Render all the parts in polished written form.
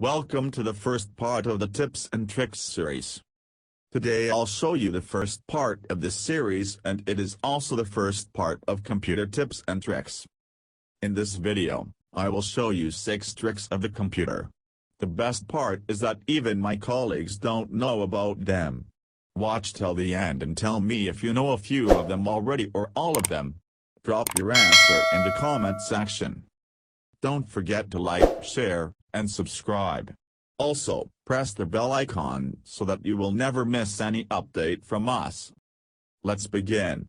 Welcome to the first part of the Tips and Tricks series. Today I'll show you the first part of this series, and it is also the first part of computer tips and tricks. In this video, I will show you 6 tricks of the computer. The best part is that even my colleagues don't know about them. Watch till the end and tell me if you know a few of them already or all of them. Drop your answer in the comment section. Don't forget to like, share, and subscribe. Also, press the bell icon so that you will never miss any update from us. Let's begin.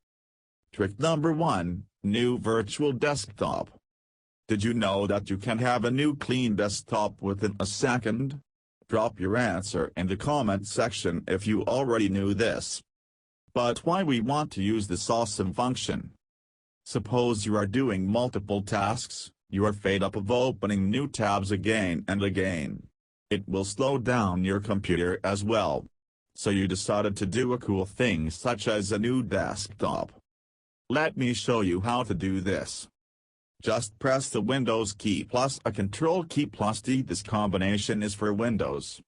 Trick number 1, new virtual desktop. Did you know that you can have a new clean desktop within a second? Drop your answer in the comment section if you already knew this. But why we want to use this awesome function? Suppose you are doing multiple tasks. You are fed up of opening new tabs again and again. It will slow down your computer as well. So you decided to do a cool thing such as a new desktop. Let me show you how to do this. Just press the Windows key plus a Control key plus D. This combination is for Windows.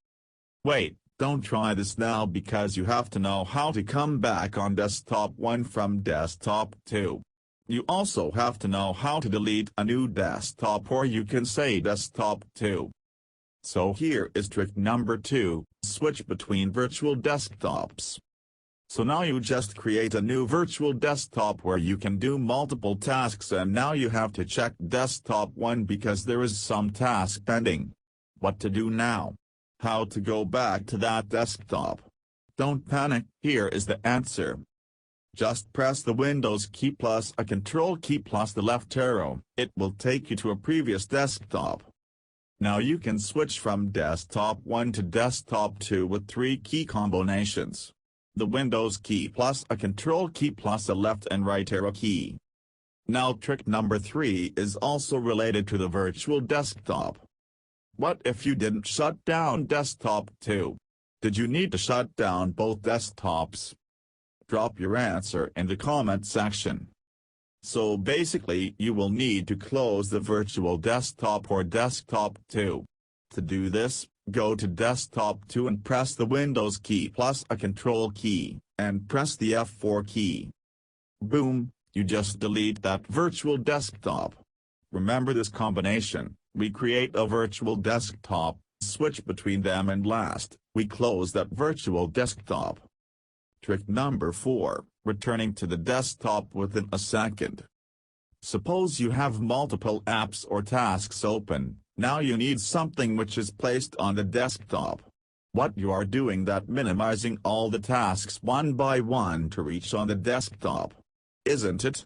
Wait, don't try this now because you have to know how to come back on desktop 1 from desktop 2. You also have to know how to delete a new desktop, or you can say desktop 2. So here is trick number 2, switch between virtual desktops. So now you just create a new virtual desktop where you can do multiple tasks, and now you have to check desktop 1 because there is some task pending. What to do now? How to go back to that desktop? Don't panic, here is the answer. Just press the Windows key plus a Control key plus the left arrow. It will take you to a previous desktop. Now you can switch from desktop 1 to desktop 2 with 3 key combinations. The Windows key plus a Control key plus a left and right arrow key. Now trick number 3 is also related to the virtual desktop. What if you didn't shut down desktop 2? Did you need to shut down both desktops? Drop your answer in the comment section. So basically you will need to close the virtual desktop or desktop 2. To do this, go to desktop 2 and press the Windows key plus a Control key, and press the F4 key. Boom, you just delete that virtual desktop. Remember this combination: we create a virtual desktop, switch between them, and last, we close that virtual desktop. Trick number 4, returning to the desktop within a second. Suppose you have multiple apps or tasks open. Now you need something which is placed on the desktop. What you are doing that minimizing all the tasks one by one to reach on the desktop. Isn't it?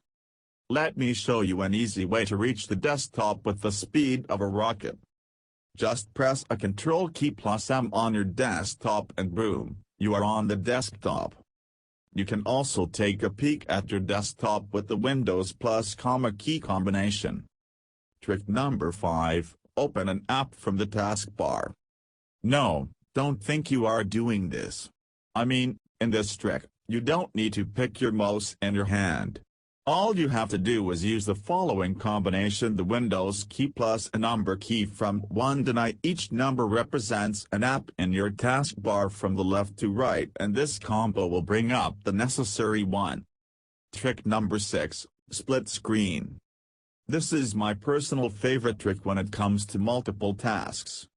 Let me show you an easy way to reach the desktop with the speed of a rocket. Just press a Control key plus M on your desktop and boom, you are on the desktop. You can also take a peek at your desktop with the Windows plus comma key combination. Trick number 5, open an app from the taskbar. No, don't think you are doing this. I mean, in this trick, you don't need to pick your mouse in your hand. All you have to do is use the following combination: the Windows key plus a number key from 1 to 9. Each number represents an app in your taskbar from the left to right, and this combo will bring up the necessary one. Trick number 6, split screen. This is my personal favorite trick when it comes to multiple tasks.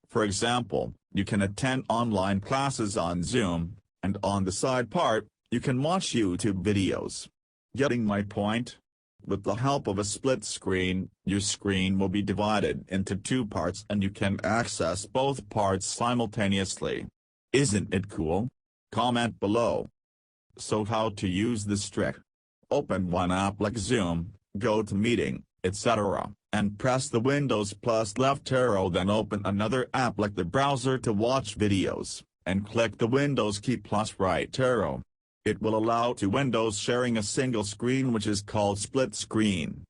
For example, you can attend online classes on Zoom, and on the side part, you can watch YouTube videos. Getting my point? With the help of a split screen, your screen will be divided into 2 parts and you can access both parts simultaneously. Isn't it cool? Comment below. So how to use this trick? Open one app like Zoom, go to Meeting, etc., and press the Windows plus left arrow, then open another app like the browser to watch videos, and click the Windows key plus right arrow. It will allow to Windows sharing a single screen, which is called split screen.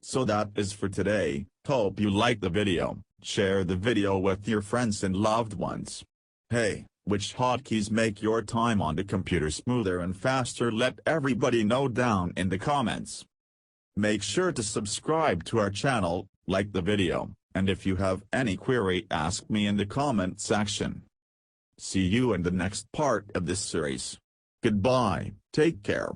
So that is for today. Hope you liked the video. Share the video with your friends and loved ones. Hey, which hotkeys make your time on the computer smoother and faster? Let everybody know down in the comments. Make sure to subscribe to our channel, like the video, And if you have any query, ask me in the comment section. See you in the next part of this series. Goodbye, take care.